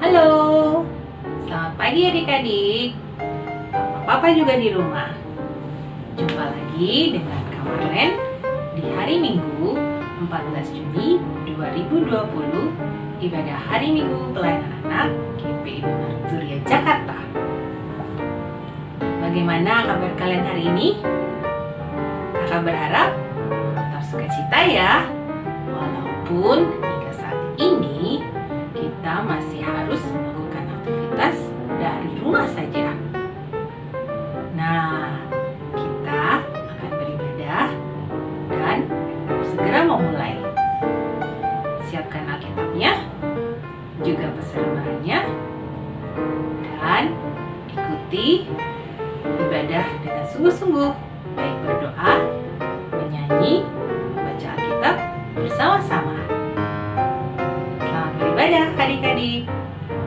Halo, selamat pagi adik-adik. Papa juga di rumah. Jumpa lagi dengan Kak Marlen di hari Minggu 14 Juni 2020, ibadah hari Minggu pelayanan anak GPI Marturia Jakarta. Bagaimana kabar kalian hari ini? Kakak berharap tetap sukacita ya. Walaupun hingga saat ini kita masih harus melakukan aktivitas dari rumah saja. Nah, kita akan beribadah dan segera memulai. Siapkan Alkitabnya, juga persembahannya, dan ikuti ibadah dengan sungguh-sungguh, baik berdoa, menyanyi, membaca Alkitab bersama-sama. Selamat beribadah adik-adik.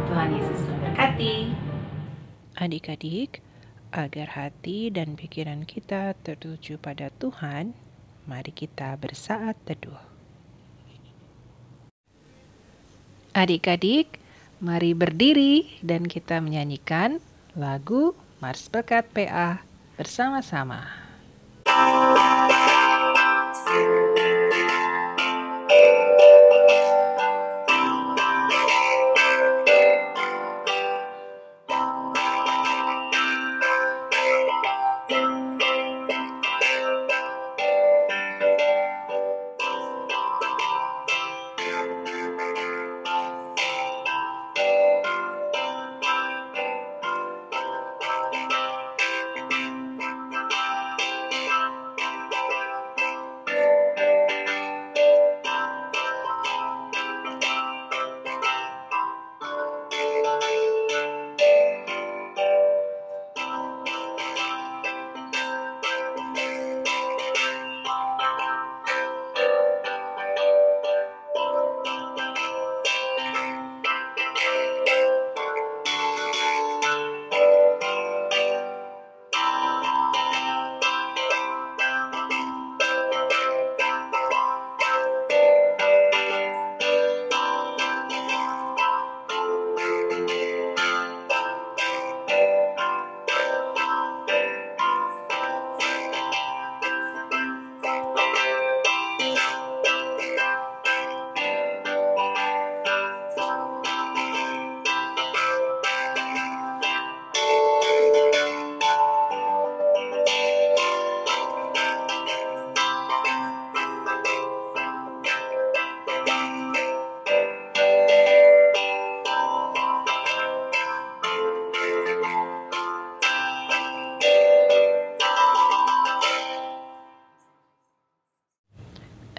Tuhan Yesus memberkati. Adik-adik, agar hati dan pikiran kita tertuju pada Tuhan, mari kita bersaat teduh. Adik-adik, mari berdiri dan kita menyanyikan lagu Mars Berkat PA bersama-sama.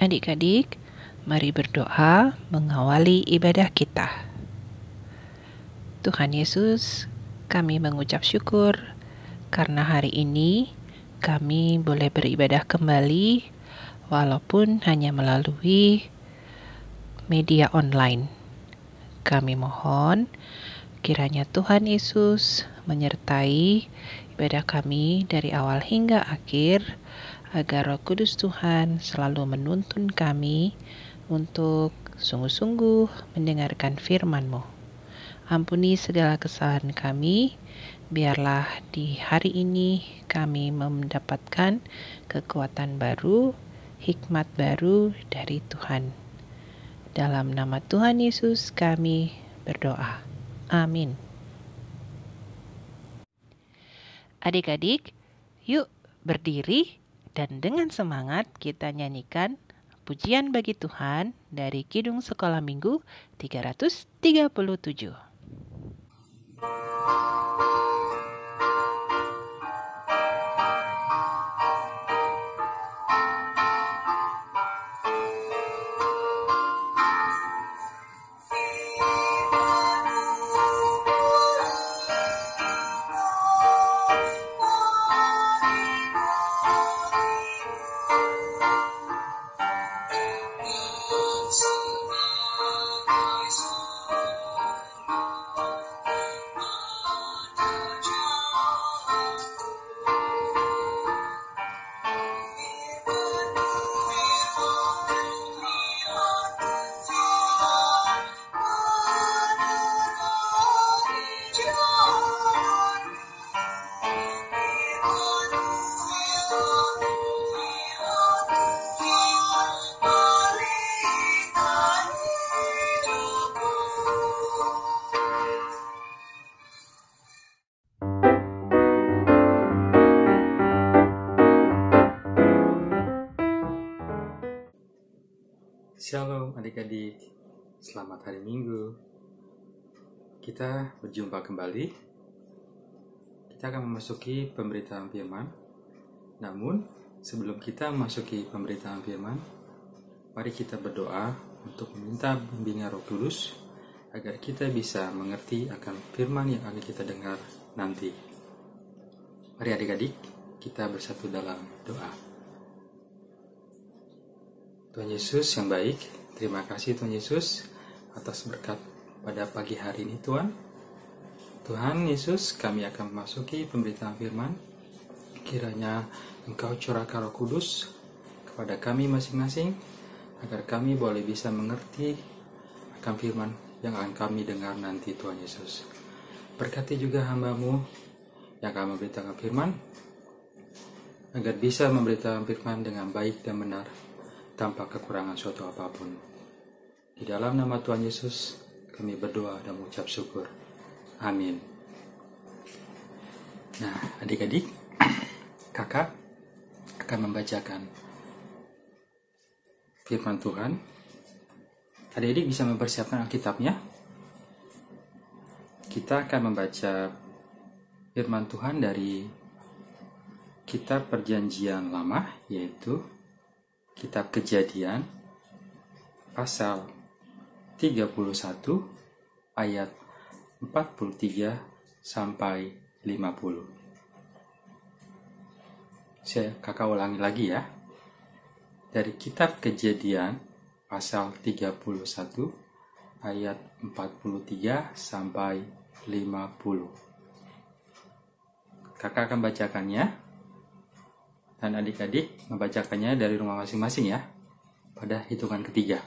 Adik-adik, mari berdoa mengawali ibadah kita. Tuhan Yesus, kami mengucap syukur karena hari ini kami boleh beribadah kembali walaupun hanya melalui media online. Kami mohon kiranya Tuhan Yesus menyertai ibadah kami dari awal hingga akhir, agar Roh Kudus Tuhan selalu menuntun kami untuk sungguh-sungguh mendengarkan firman-Mu. Ampuni segala kesalahan kami, biarlah di hari ini kami mendapatkan kekuatan baru, hikmat baru dari Tuhan. Dalam nama Tuhan Yesus kami berdoa. Amin. Adik-adik, yuk berdiri dan dengan semangat kita nyanyikan pujian bagi Tuhan dari Kidung Sekolah Minggu 337. Shalom adik-adik, selamat hari Minggu. Kita berjumpa kembali. Kita akan memasuki pemberitaan firman. Namun, sebelum kita memasuki pemberitaan firman, mari kita berdoa untuk meminta bimbingan Roh Kudus agar kita bisa mengerti akan firman yang akan kita dengar nanti. Mari adik-adik, kita bersatu dalam doa. Tuhan Yesus yang baik, terima kasih Tuhan Yesus atas berkat pada pagi hari ini Tuhan. Tuhan Yesus, kami akan memasuki pemberitaan firman. Kiranya Engkau curahkan Roh Kudus kepada kami masing-masing, agar kami boleh bisa mengerti akan firman yang akan kami dengar nanti Tuhan Yesus. Berkati juga hamba-Mu yang akan memberitakan firman, agar bisa memberitakan firman dengan baik dan benar, tanpa kekurangan suatu apapun. Di dalam nama Tuhan Yesus, kami berdoa dan mengucap syukur. Amin. Nah, adik-adik, kakak akan membacakan firman Tuhan. Adik-adik bisa mempersiapkan Alkitabnya. Kita akan membaca firman Tuhan dari Kitab Perjanjian Lama, yaitu Kitab Kejadian pasal 31 ayat 43 sampai 50. Kakak ulangi lagi ya. Dari Kitab Kejadian pasal 31 ayat 43 sampai 50. Kakak akan bacakannya. Dan adik-adik membacakannya dari rumah masing-masing ya, pada hitungan ketiga.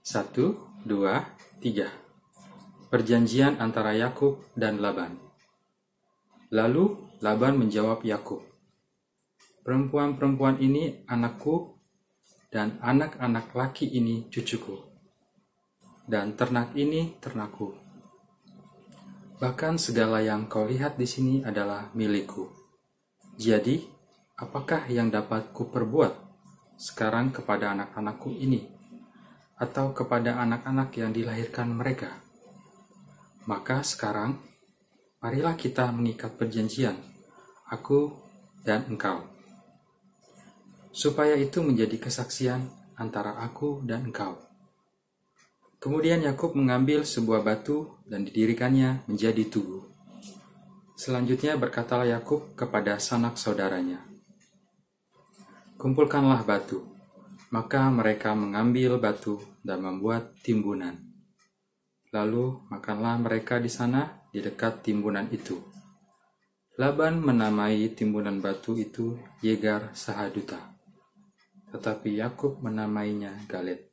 1, 2, 3. Perjanjian antara Yakub dan Laban. Lalu Laban menjawab Yakub, "Perempuan-perempuan ini anakku, dan anak-anak laki ini cucuku, dan ternak ini ternakku. Bahkan segala yang kau lihat di sini adalah milikku. Jadi, apakah yang dapat kuperbuat sekarang kepada anak-anakku ini, atau kepada anak-anak yang dilahirkan mereka? Maka sekarang, marilah kita mengikat perjanjian, aku dan engkau, supaya itu menjadi kesaksian antara aku dan engkau." Kemudian Yakub mengambil sebuah batu dan didirikannya menjadi tugu. Selanjutnya berkatalah Yakub kepada sanak saudaranya, "Kumpulkanlah batu." Maka mereka mengambil batu dan membuat timbunan. Lalu makanlah mereka di sana di dekat timbunan itu. Laban menamai timbunan batu itu Yegar Sahaduta, tetapi Yakub menamainya Galet.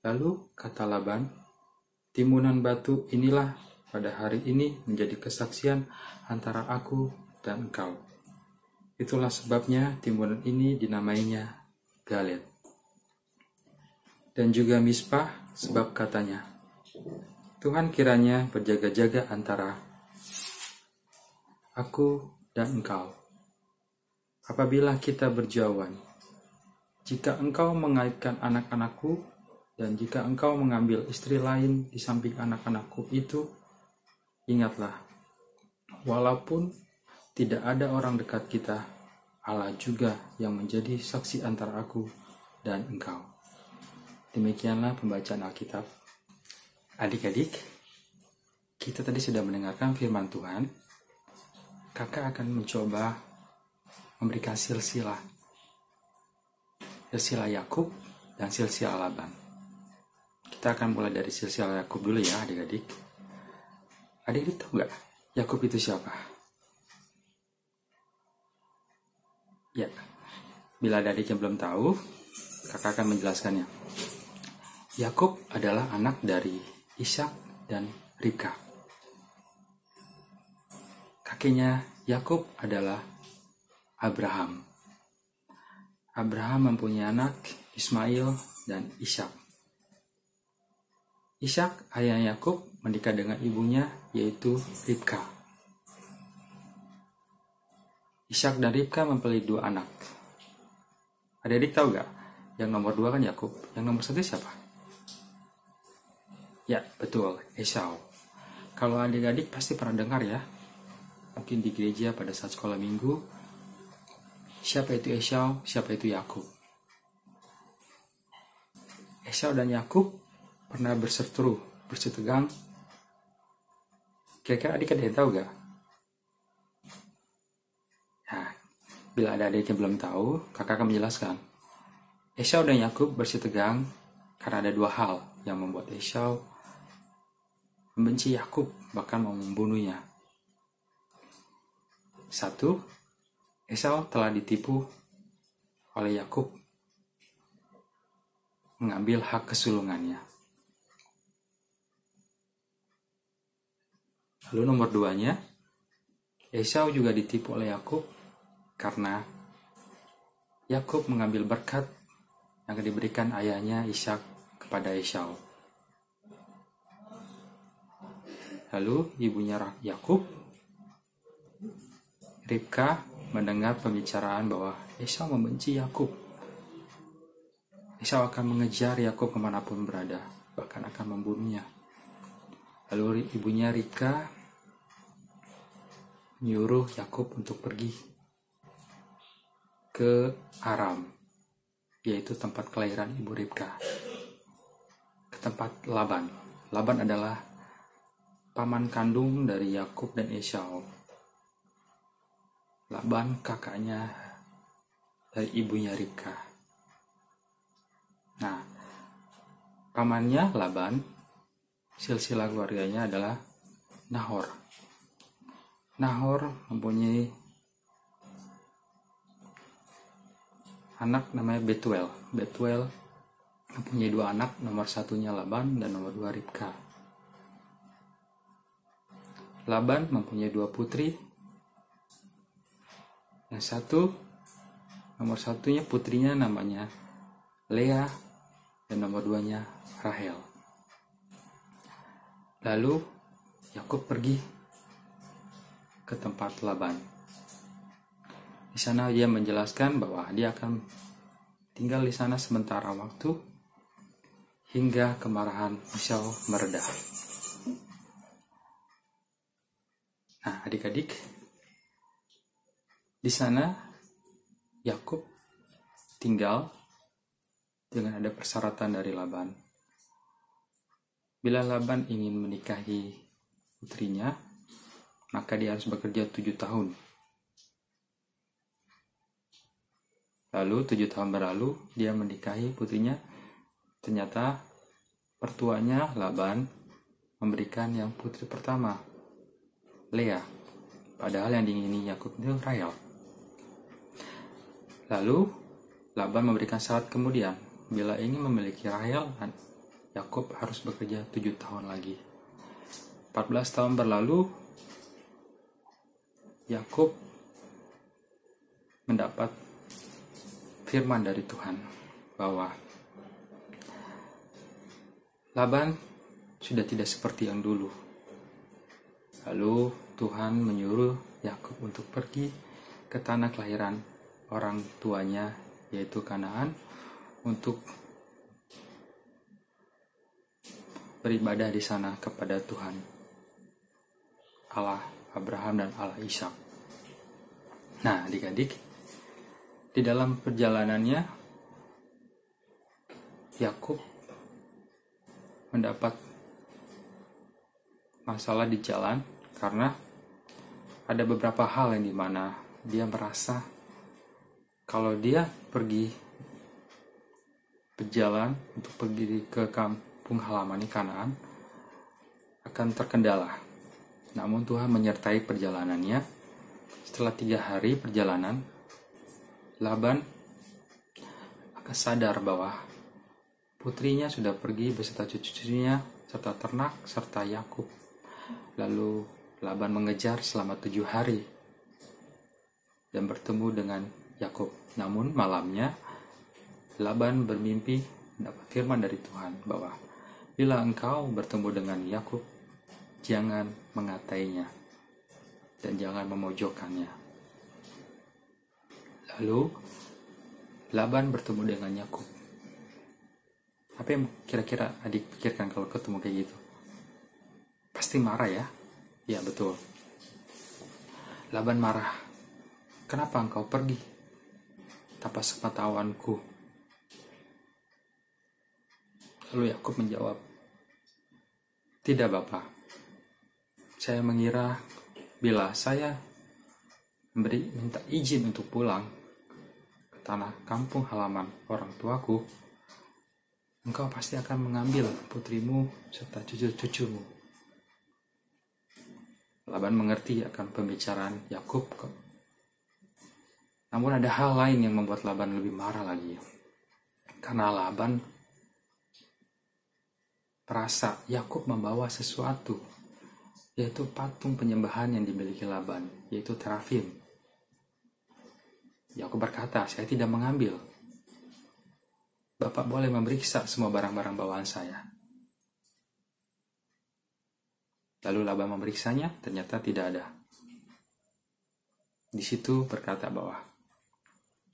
Lalu kata Laban, "Timbunan batu inilah pada hari ini menjadi kesaksian antara aku dan engkau." Itulah sebabnya timbunan ini dinamainya Galet. Dan juga Mispah, sebab katanya, "Tuhan kiranya berjaga-jaga antara aku dan engkau, apabila kita berjauhan. Jika engkau mengaitkan anak-anakku, dan jika engkau mengambil istri lain di samping anak-anakku itu, ingatlah, walaupun tidak ada orang dekat kita, Allah juga yang menjadi saksi antara aku dan engkau." Demikianlah pembacaan Alkitab. Adik-adik, kita tadi sudah mendengarkan firman Tuhan. Kakak akan mencoba memberikan silsilah Yakub dan silsilah Laban. Kita akan mulai dari silsilah Yakub dulu ya adik-adik. Adik-adik tahu nggak Yakub itu siapa? Ya, bila adik yang belum tahu, kakak akan menjelaskannya. Yakub adalah anak dari Ishak dan Ribka. Kakeknya Yakub adalah Abraham. Abraham mempunyai anak Ismail dan Ishak. Ishak, ayah Yakub, menikah dengan ibunya, yaitu Ribka. Ishak dan Ribka mempunyai 2 anak. Adik-adik tahu gak? Yang nomor 2 kan Yakub. Yang nomor 1 siapa? Ya, betul, Esau. Kalau adik-adik pasti pernah dengar ya, mungkin di gereja pada saat sekolah minggu, siapa itu Esau, siapa itu Yakub. Esau dan Yakub pernah bersetegang. Kira-kira adik ada yang tahu gak? Nah, bila ada adik yang belum tahu, kakak akan menjelaskan. Esau dan Yakub bersetegang karena ada 2 hal yang membuat Esau membenci Yakub, bahkan mau membunuhnya. 1. Esau telah ditipu oleh Yakub, mengambil hak kesulungannya. Lalu nomor 2-nya, Esau juga ditipu oleh Yakub karena Yakub mengambil berkat yang diberikan ayahnya Ishak kepada Esau. Lalu ibunya Yakub, Ribka, mendengar pembicaraan bahwa Esau membenci Yakub. Esau akan mengejar Yakub kemanapun berada, bahkan akan membunuhnya. Lalu ibunya Ribka menyuruh Yakub untuk pergi ke Aram, yaitu tempat kelahiran ibu Ribka, ke tempat Laban. Laban adalah paman kandung dari Yakub dan Esau. Laban kakaknya dari ibunya Ribka. Nah, pamannya Laban, silsilah keluarganya adalah Nahor. Nahor mempunyai anak namanya Betuel. Betuel mempunyai 2 anak, nomor 1-nya Laban dan nomor 2 Ribka. Laban mempunyai 2 putri. Yang nomor 1-nya putrinya namanya Lea dan nomor 2-nya Rahel. Lalu Yakub pergi ke tempat Laban. Di sana dia menjelaskan bahwa dia akan tinggal di sana sementara waktu hingga kemarahan Esau mereda. Nah, adik-adik, di sana Yakub tinggal dengan ada persyaratan dari Laban. Bila Laban ingin menikahi putrinya, maka dia harus bekerja 7 tahun. Lalu 7 tahun berlalu, dia menikahi putrinya. Ternyata pertuanya Laban memberikan yang putri pertama, Lea. Padahal yang diingini Yakub itu Rahel. Lalu Laban memberikan syarat kemudian, bila ingin memiliki Rahel, Yakub harus bekerja 7 tahun lagi. 14 tahun berlalu, Yakub mendapat firman dari Tuhan bahwa Laban sudah tidak seperti yang dulu. Lalu Tuhan menyuruh Yakub untuk pergi ke tanah kelahiran orang tuanya, yaitu Kanaan, untuk beribadah di sana kepada Tuhan, Allah Abraham dan Allah Ishak. Nah, adik-adik, di dalam perjalanannya Yakub mendapat masalah di jalan karena ada beberapa hal yang dimana dia merasa kalau dia pergi berjalan untuk pergi ke kampung halaman Kanaan akan terkendala. Namun Tuhan menyertai perjalanannya. Setelah 3 hari perjalanan, Laban akan sadar bahwa putrinya sudah pergi beserta cucu-cucunya, serta ternak, serta Yakub. Lalu Laban mengejar selama 7 hari dan bertemu dengan Yakub. Namun malamnya Laban bermimpi mendapat firman dari Tuhan bahwa bila engkau bertemu dengan Yakub, jangan mengatainya dan jangan memojokkannya. Lalu Laban bertemu dengan Yakub. Apa yang kira-kira adik pikirkan kalau ketemu kayak gitu? Pasti marah ya? Ya betul. Laban marah. Kenapa engkau pergi tanpa sepengetahuanku? Lalu Yakub menjawab, tidak Bapak. Saya mengira bila saya minta izin untuk pulang ke tanah kampung halaman orang tuaku, engkau pasti akan mengambil putrimu serta cucu-cucumu. Laban mengerti akan pembicaraan Yakub. Namun ada hal lain yang membuat Laban lebih marah lagi. Karena Laban merasa Yakub membawa sesuatu, yaitu patung penyembahan yang dimiliki Laban, yaitu terafim. Yakub berkata, saya tidak mengambil. Bapak boleh memeriksa semua barang-barang bawaan saya. Lalu Laban memeriksanya, ternyata tidak ada. Di situ berkata bahwa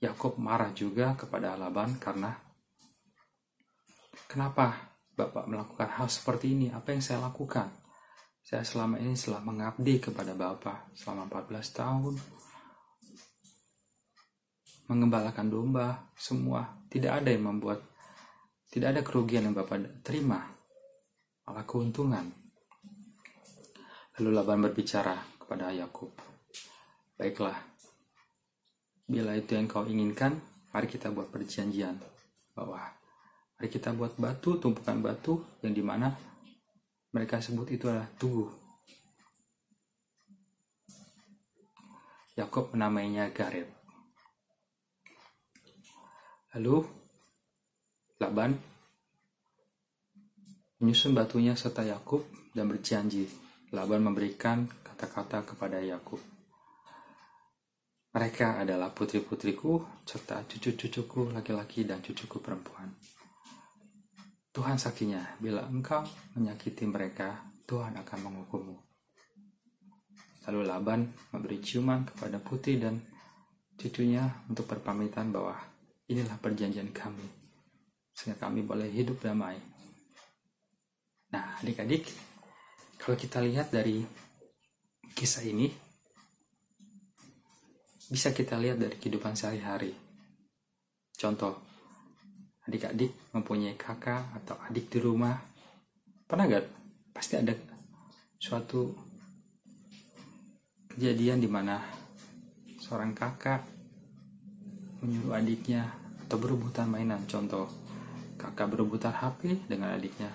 Yakub marah juga kepada Laban karena kenapa Bapak melakukan hal seperti ini? Apa yang saya lakukan? Saya selama ini telah mengabdi kepada Bapak selama 14 tahun. Mengembalakan domba, semua. Tidak ada kerugian yang Bapak terima. Malah keuntungan. Lalu Laban berbicara kepada Yakub, baiklah, bila itu yang kau inginkan, mari kita buat perjanjian bahwa mari kita buat batu, tumpukan batu yang dimana mereka sebut itu adalah tugu. Yakub menamainya Gareb. Lalu Laban menyusun batunya serta Yakub dan berjanji. Laban memberikan kata-kata kepada Yakub. Mereka adalah putri-putriku serta cucu-cucuku laki-laki dan cucuku perempuan. Tuhan saksinya, bila engkau menyakiti mereka, Tuhan akan menghukummu. Lalu Laban memberi ciuman kepada putri dan cucunya untuk berpamitan bahwa inilah perjanjian kami, sehingga kami boleh hidup damai. Nah, adik-adik, kalau kita lihat dari kisah ini, bisa kita lihat dari kehidupan sehari-hari. Contoh, adik-adik mempunyai kakak atau adik di rumah. Pernah gak? Pasti ada suatu kejadian di mana seorang kakak menyuruh adiknya atau berebutan mainan. Contoh, kakak berebutan HP dengan adiknya.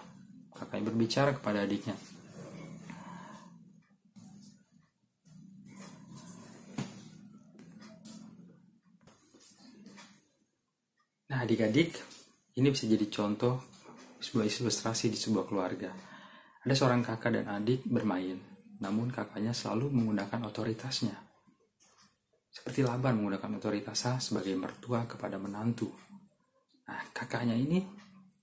Kakak berbicara kepada adiknya. Nah, adik-adik, ini bisa jadi contoh sebuah ilustrasi di sebuah keluarga. Ada seorang kakak dan adik bermain, namun kakaknya selalu menggunakan otoritasnya. Seperti Laban menggunakan otoritasnya sebagai mertua kepada menantu. Nah, kakaknya ini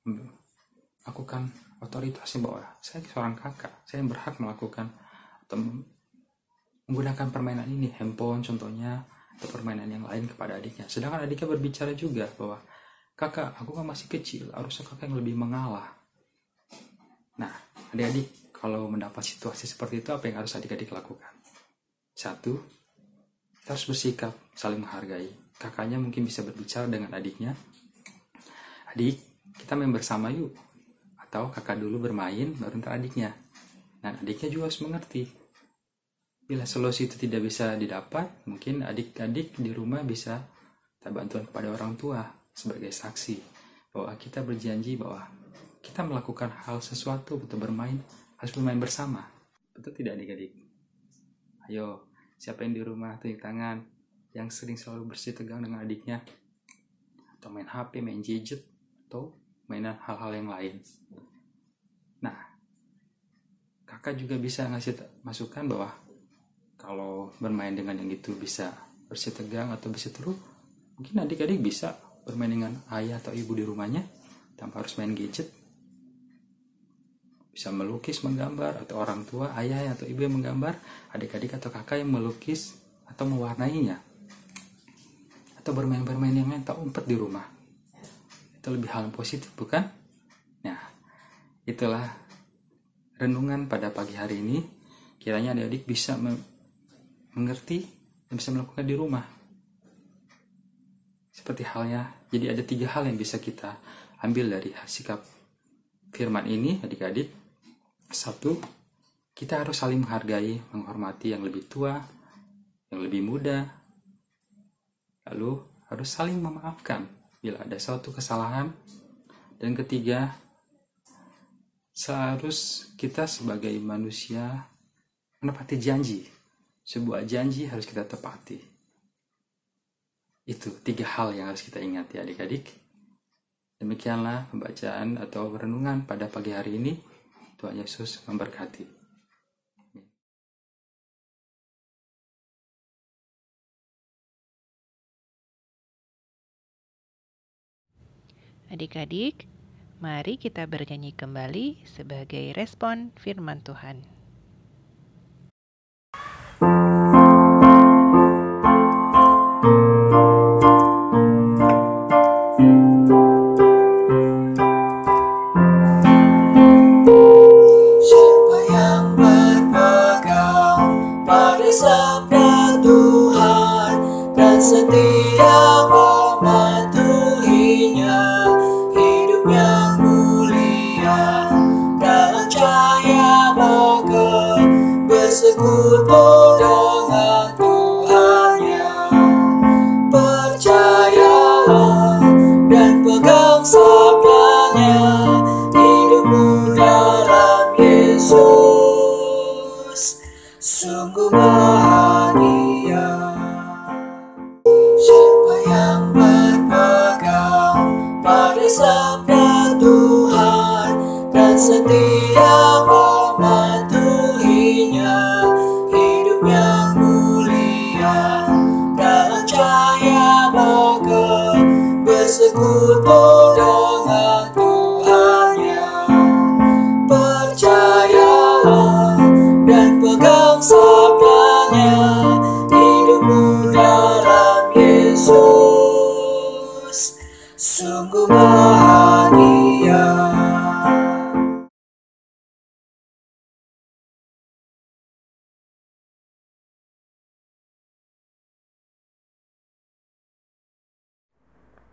melakukan otoritasnya bahwa saya seorang kakak, saya berhak melakukan atau menggunakan permainan ini, handphone contohnya, atau permainan yang lain kepada adiknya. Sedangkan adiknya berbicara juga bahwa kakak, aku kan masih kecil, harusnya kakak yang lebih mengalah. Nah, adik-adik, kalau mendapat situasi seperti itu, apa yang harus adik-adik lakukan? 1, kita harus bersikap saling menghargai. Kakaknya mungkin bisa berbicara dengan adiknya, adik, kita main bersama yuk. Atau kakak dulu bermain, baru ntar adiknya. Dan adiknya juga harus mengerti. Bila solusi itu tidak bisa didapat, mungkin adik-adik di rumah bisa minta bantuan kepada orang tua sebagai saksi bahwa kita berjanji bahwa kita melakukan hal sesuatu untuk bermain, harus bermain bersama. Betul tidak adik-adik? Ayo, siapa yang di rumah tunjuk tangan yang sering selalu bersih tegang dengan adiknya, atau main HP, main gadget, atau mainan hal-hal yang lain. Nah, kakak juga bisa ngasih masukan bahwa kalau bermain dengan yang itu bisa bersih tegang atau bisa terus, mungkin adik-adik bisa bermain dengan ayah atau ibu di rumahnya tanpa harus main gadget. Bisa melukis, menggambar, atau orang tua, ayah atau ibu yang menggambar, adik-adik atau kakak yang melukis atau mewarnainya. atau bermain-bermain yang lain, tak umpet di rumah. Itu lebih hal yang positif, bukan? Nah, itulah renungan pada pagi hari ini. Kiranya adik-adik bisa mengerti dan bisa melakukan di rumah. Seperti halnya, jadi ada 3 hal yang bisa kita ambil dari sikap firman ini, adik-adik. 1, kita harus saling menghargai, menghormati yang lebih tua, yang lebih muda. Lalu harus saling memaafkan bila ada suatu kesalahan. Dan ketiga, seharus kita sebagai manusia menepati janji. Sebuah janji harus kita tepati. Itu 3 hal yang harus kita ingat ya adik-adik. Demikianlah pembacaan atau renungan pada pagi hari ini. Tuhan Yesus memberkati. Adik-adik, mari kita bernyanyi kembali sebagai respon firman Tuhan. Siapa yang berpegang pada sabda Tuhan dan setia mematuhinya, hidupnya mulia dalam cahaya maka bersekutu dengan Tuhannya. Percayalah dan pegang sabdanya, hidupmu dalam Yesus sungguh bahagia. Siapa yang berpegang pada sabda Tuhan dan setia mematuhinya, hidupnya mulia dalam cahaya maka bersekutu dengan Tuhannya. Percayalah dan pegang sabdanya, hidupmu dalam Yesus sungguh bahagia.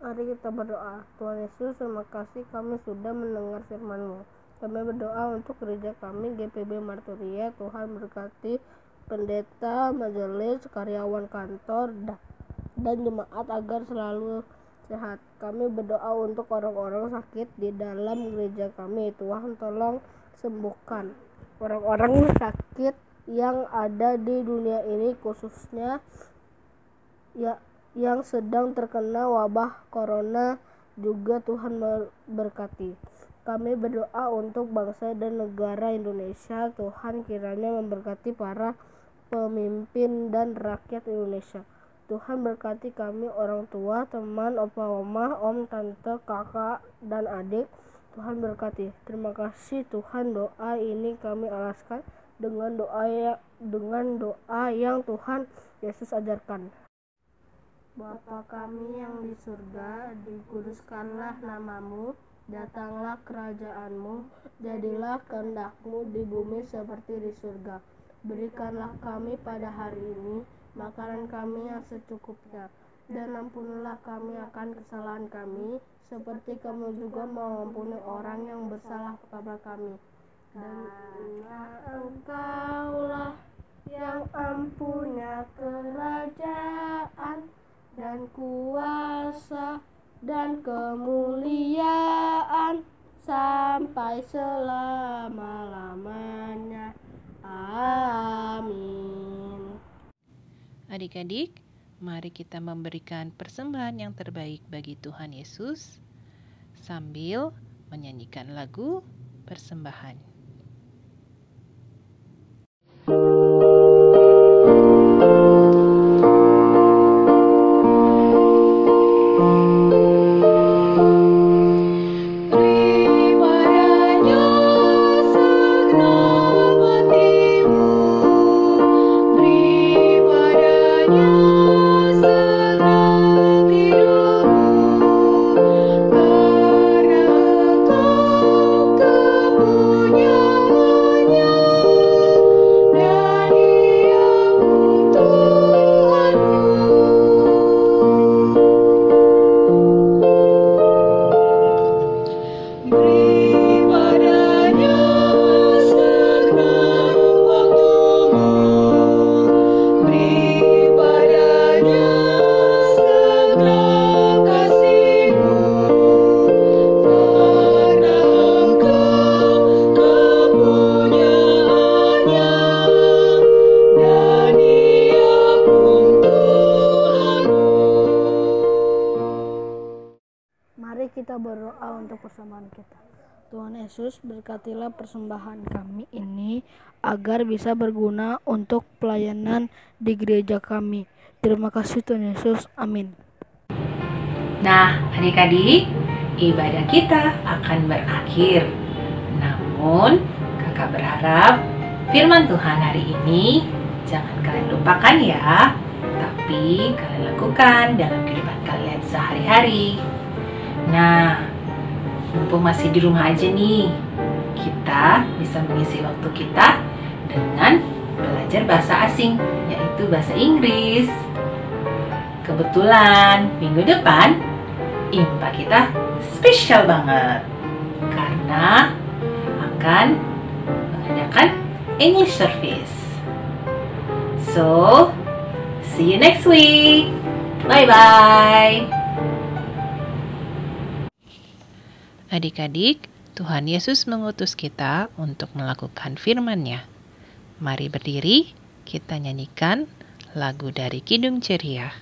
Mari kita berdoa. Tuhan Yesus, terima kasih kami sudah mendengar firman-Mu. Kami berdoa untuk gereja kami, GPB Marturia. Tuhan berkati pendeta, majelis, karyawan kantor, dan jemaat agar selalu sehat. Kami berdoa untuk orang-orang sakit di dalam gereja kami. Tuhan tolong sembuhkan orang-orang sakit yang ada di dunia ini, khususnya yang sedang terkena wabah corona juga. Tuhan berkati. Kami berdoa untuk bangsa dan negara Indonesia. Tuhan kiranya memberkati para pemimpin dan rakyat Indonesia. Tuhan berkati kami orang tua, teman, opa, oma, om, tante, kakak, dan adik. Tuhan berkati. Terima kasih Tuhan, doa ini kami alaskan dengan doa yang Tuhan Yesus ajarkan. Bapa kami yang di surga, dikuduskanlah namamu, datanglah kerajaanmu, jadilah kehendak-Mu di bumi seperti di surga. Berikanlah kami pada hari ini makanan kami yang secukupnya, dan ampunilah kami akan kesalahan kami, seperti kami juga mengampuni orang yang bersalah kepada kami. Dan Engkaulah yang empunya kerajaan dan kuasa dan kemuliaan sampai selama-lamanya. Amin. Adik-adik, mari kita memberikan persembahan yang terbaik bagi Tuhan Yesus sambil menyanyikan lagu persembahan. Mari kita berdoa untuk persembahan kita. Tuhan Yesus, berkatilah persembahan kami ini agar bisa berguna untuk pelayanan di gereja kami. Terima kasih Tuhan Yesus. Amin. Nah, adik-adik, ibadah kita akan berakhir. Namun, kakak berharap firman Tuhan hari ini jangan kalian lupakan ya, tapi kalian lakukan dalam kehidupan kalian sehari-hari. Nah, mumpung masih di rumah aja nih, kita bisa mengisi waktu kita dengan belajar bahasa asing, yaitu bahasa Inggris. Kebetulan minggu depan IMPA kita spesial banget karena akan mengadakan English service. So, see you next week. Bye-bye. Adik-adik, Tuhan Yesus mengutus kita untuk melakukan firman-Nya. Mari berdiri, kita nyanyikan lagu dari Kidung Ceria.